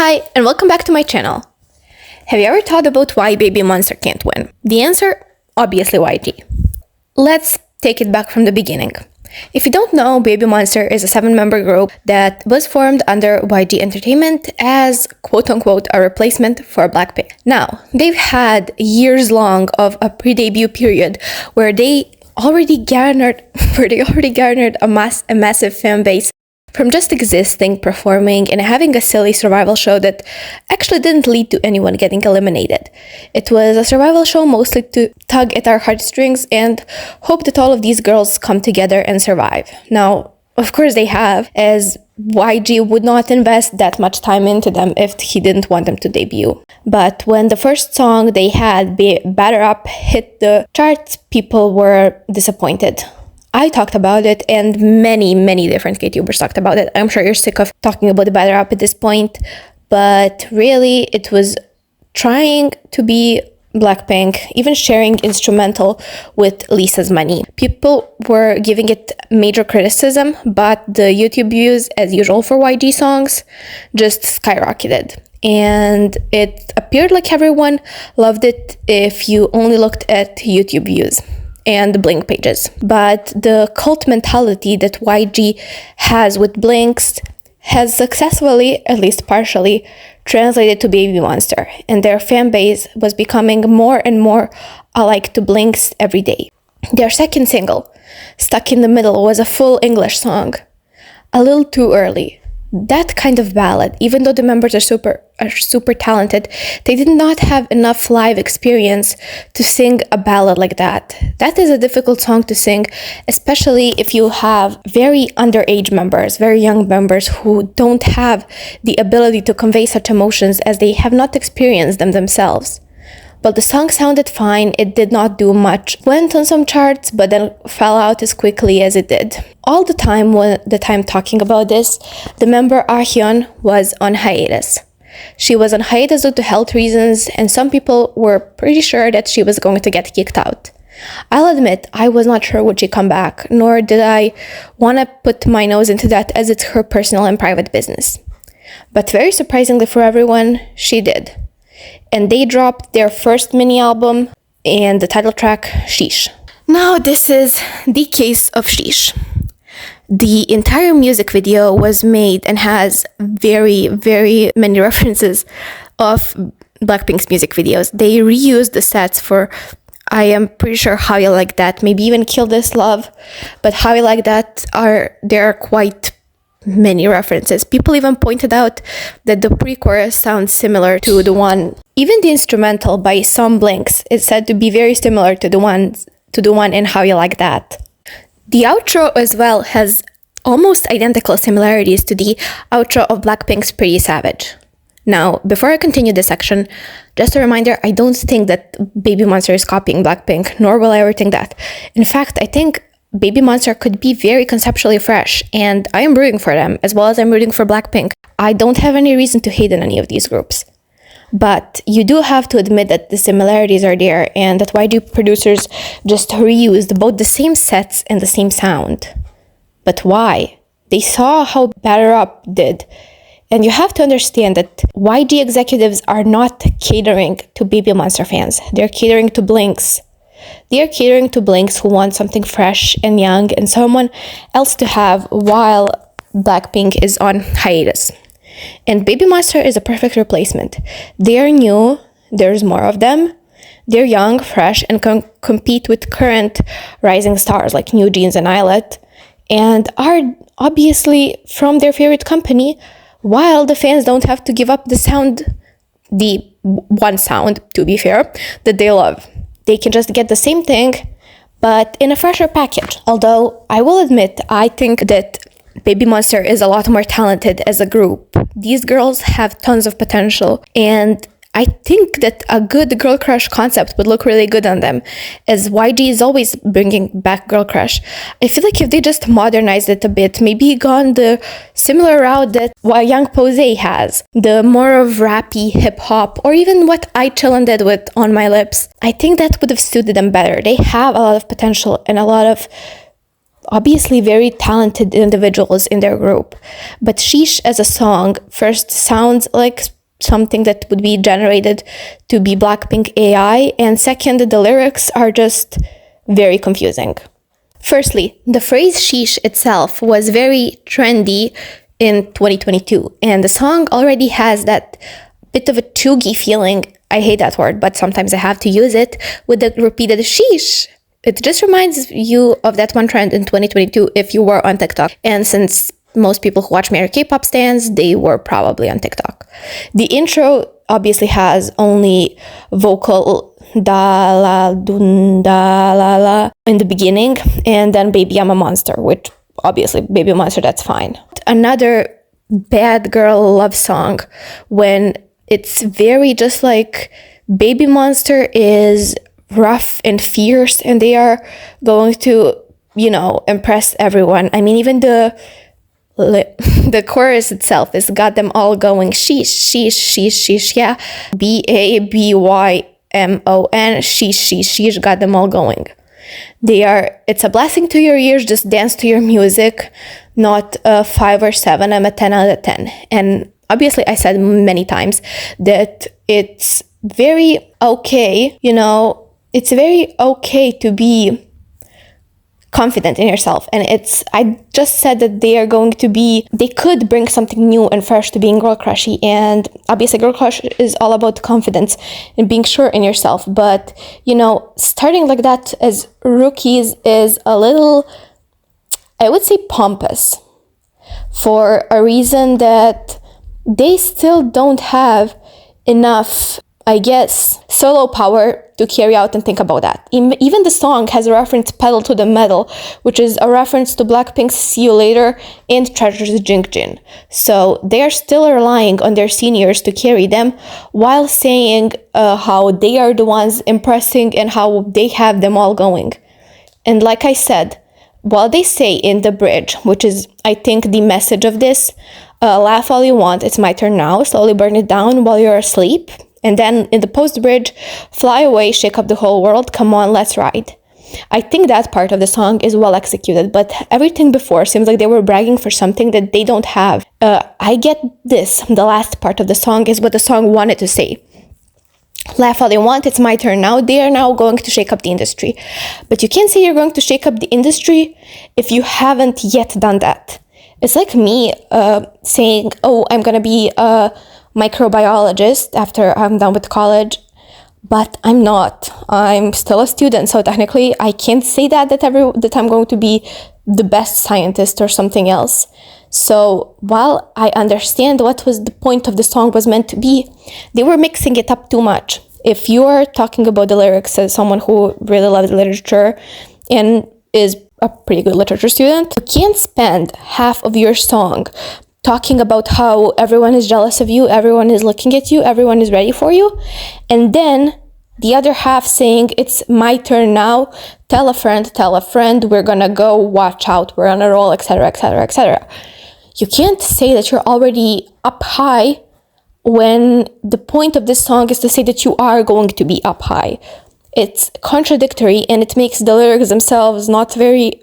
Hi, and welcome back to my channel. Have you ever thought about why Babymonster can't win? The answer, obviously YG. Let's take it back from the beginning. If you don't know, Babymonster is a 7-member group that was formed under YG Entertainment as quote-unquote a replacement for Blackpink. Now, they've had years long of a pre-debut period where they already garnered a massive fan base from just existing, performing, and having a silly survival show that actually didn't lead to anyone getting eliminated. It was a survival show mostly to tug at our heartstrings and hope that all of these girls come together and survive. Now, of course they have, as YG would not invest that much time into them if he didn't want them to debut. But when the first song they had, Batter Up, hit the charts, people were disappointed. I talked about it, and many different KTubers talked about it. I'm sure you're sick of talking about the Batter Up at this point, but really it was trying to be Blackpink, even sharing instrumental with Lisa's Money. People were giving it major criticism, but the YouTube views, as usual for YG songs, just skyrocketed. And it appeared like everyone loved it if you only looked at YouTube views and the Blink pages. But the cult mentality that YG has with Blinks has successfully, at least partially, translated to Babymonster, and their fan base was becoming more and more alike to Blinks every day. Their second single, Stuck in the Middle, was a full English song. A little too early. That kind of ballad, even though the members are super talented, they did not have enough live experience to sing a ballad like that. That is a difficult song to sing, especially if you have very underage members, very young members who don't have the ability to convey such emotions as they have not experienced them themselves. But the song sounded fine, it did not do much. Went on some charts, but then fell out as quickly as it did. All the time talking about this, the member Ah-hyun was on hiatus. She was on hiatus due to health reasons, and some people were pretty sure that she was going to get kicked out. I'll admit, I was not sure would she come back, nor did I want to put my nose into that, as it's her personal and private business. But very surprisingly for everyone, she did. And they dropped their first mini album and the title track, Sheesh. Now this is the case of Sheesh. The entire music video was made and has very many references of Blackpink's music videos. They reused the sets for, I am pretty sure, How You Like That, maybe even Kill This Love, but How You Like That there are quite many references. People even pointed out that the pre-chorus sounds similar to the one. Even the instrumental by some Blinks is said to be very similar to the one in How You Like That. The outro as well has almost identical similarities to the outro of Blackpink's Pretty Savage. Now, before I continue this section, just a reminder, I don't think that Babymonster is copying Blackpink, nor will I ever think that. In fact, I think Babymonster could be very conceptually fresh, and I am rooting for them, as well as I'm rooting for Blackpink. I don't have any reason to hate on any of these groups. But you do have to admit that the similarities are there, and that YG producers just reused both the same sets and the same sound. But why? They saw how Batter Up did. And you have to understand that YG executives are not catering to Babymonster fans. They're catering to Blinks. They are catering to Blinks who want something fresh and young and someone else to have while Blackpink is on hiatus. And Babymonster is a perfect replacement. They are new, there's more of them, they're young, fresh, and can compete with current rising stars like New Jeans and Eyelet, and are obviously from their favorite company, while the fans don't have to give up the one sound, to be fair, that they love. They can just get the same thing, but in a fresher package. Although, I will admit, I think that Babymonster is a lot more talented as a group. These girls have tons of potential, and I think that a good girl crush concept would look really good on them, as YG is always bringing back girl crush. I feel like if they just modernized it a bit, maybe gone the similar route that Young Posey has, the more of rappy hip-hop, or even what iChillin did with On My Lips, I think that would have suited them better. They have a lot of potential and a lot of obviously very talented individuals in their group. But Sheesh as a song first sounds like something that would be generated to be Blackpink AI, and second, the lyrics are just very confusing. Firstly, the phrase sheesh itself was very trendy in 2022, and the song already has that bit of a chuggy feeling. I hate that word, but sometimes I have to use it with the repeated sheesh. It just reminds you of that one trend in 2022 if you were on TikTok. And since most people who watch my K-pop stans, they were probably on TikTok. The intro obviously has only vocal da la dun da la la in the beginning, and then Baby I'm a Monster, which obviously Babymonster, that's fine. Another bad girl love song when it's very just like Babymonster is rough and fierce and they are going to, impress everyone. I mean, even the chorus itself has got them all going sheesh, sheesh, sheesh, sheesh, yeah. Babymon, sheesh, sheesh, sheesh, got them all going. It's a blessing to your ears, just dance to your music, not a 5 or 7, I'm a 10 out of 10. And obviously I said many times that it's very okay, it's very okay to be confident in yourself. And I just said that they could bring something new and fresh to being girl crushy. And obviously girl crush is all about confidence and being sure in yourself. But, starting like that as rookies is a little, I would say, pompous for a reason that they still don't have enough, I guess, solo power to carry out and think about that. Even the song has a reference pedal to the metal, which is a reference to Blackpink's See You Later and Treasure's Jingjin. So they are still relying on their seniors to carry them while saying how they are the ones impressing and how they have them all going. And like I said, while they say in the bridge, which is, I think, the message of this, laugh all you want, it's my turn now, slowly burn it down while you're asleep. And then in the post-bridge, fly away, shake up the whole world, come on, let's ride. I think that part of the song is well executed, but everything before seems like they were bragging for something that they don't have. I get this. The last part of the song is what the song wanted to say. Laugh all you want, it's my turn now. They are now going to shake up the industry. But you can't say you're going to shake up the industry if you haven't yet done that. It's like me saying, oh, I'm going to be a microbiologist after I'm done with college, but I'm not. I'm still a student, so technically I can't say that I'm going to be the best scientist or something else. So while I understand what was the point of the song was meant to be, they were mixing it up too much. If you're talking about the lyrics as someone who really loves literature and is a pretty good literature student, you can't spend half of your song talking about how everyone is jealous of you, everyone is looking at you, everyone is ready for you, and then the other half saying, it's my turn now, tell a friend, we're gonna go, watch out, we're on a roll, etc., etc., etc. You can't say that you're already up high when the point of this song is to say that you are going to be up high. It's contradictory and it makes the lyrics themselves not very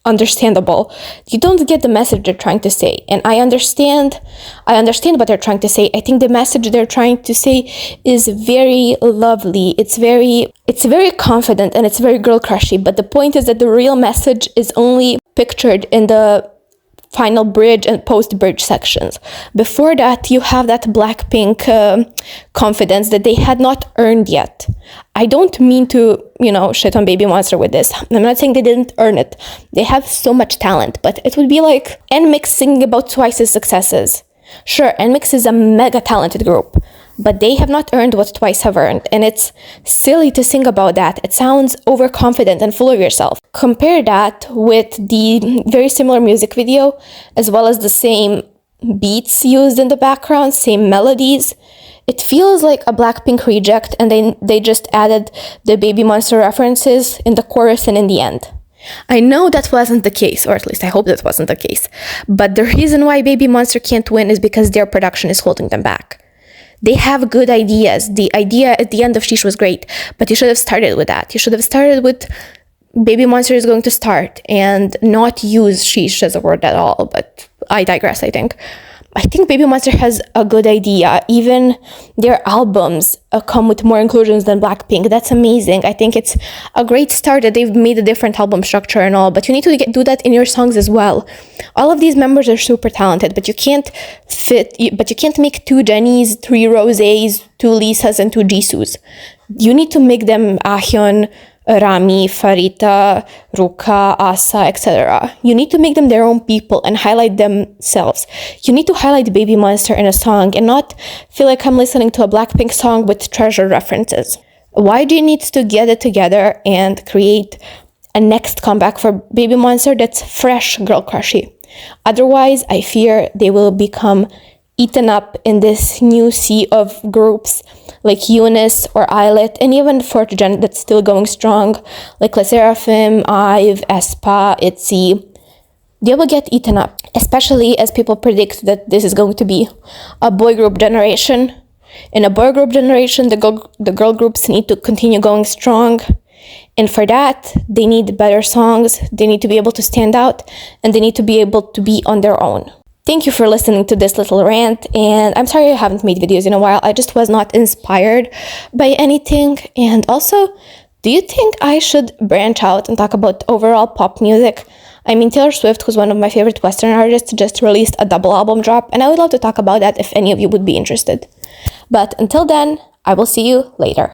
understandable. You don't get the message they're trying to say. And I understand what they're trying to say. I think the message they're trying to say is very lovely. It's very confident and it's very girl crushy. But the point is that the real message is only pictured in the final bridge and post-bridge sections. Before that, you have that Blackpink confidence that they had not earned yet. I don't mean to, shit on Babymonster with this. I'm not saying they didn't earn it. They have so much talent, but it would be like NMIX singing about Twice's successes. Sure, NMIX is a mega talented group, but they have not earned what Twice have earned, and it's silly to sing about that. It sounds overconfident and full of yourself. Compare that with the very similar music video, as well as the same beats used in the background, same melodies. It feels like a Blackpink reject, and they just added the Babymonster references in the chorus and in the end. I know that wasn't the case, or at least I hope that wasn't the case, but the reason why Babymonster can't win is because their production is holding them back. They have good ideas. The idea at the end of Sheesh was great, but you should have started with that. You should have started with Babymonster is going to start and not use sheesh as a word at all, but I digress, I think Babymonster has a good idea. Even their albums come with more inclusions than Blackpink. That's amazing. I think it's a great start that they've made a different album structure and all, but you need to do that in your songs as well. All of these members are super talented, but you can't make 2 Jennys, 3 Rosés, 2 Lisas, and 2 Jisoo's. You need to make them Ahyun, Rami, Farita, Ruka, Asa, etc. You need to make them their own people and highlight themselves. You need to highlight Babymonster in a song and not feel like I'm listening to a Blackpink song with treasure references. YG needs to get it together and create a next comeback for Babymonster that's fresh girl crushy. Otherwise, I fear they will become eaten up in this new sea of groups like Eunice or Islet, and even 4th Gen that's still going strong, like Le Sserafim, IVE, aespa, ITZY. They will get eaten up, especially as people predict that this is going to be a boy group generation. In a boy group generation, the girl groups need to continue going strong, and for that, they need better songs, they need to be able to stand out, and they need to be able to be on their own. Thank you for listening to this little rant, and I'm sorry I haven't made videos in a while. I just was not inspired by anything. And also, do you think I should branch out and talk about overall pop music? I mean, Taylor Swift, who's one of my favorite Western artists, just released a double album drop, and I would love to talk about that if any of you would be interested. But until then, I will see you later.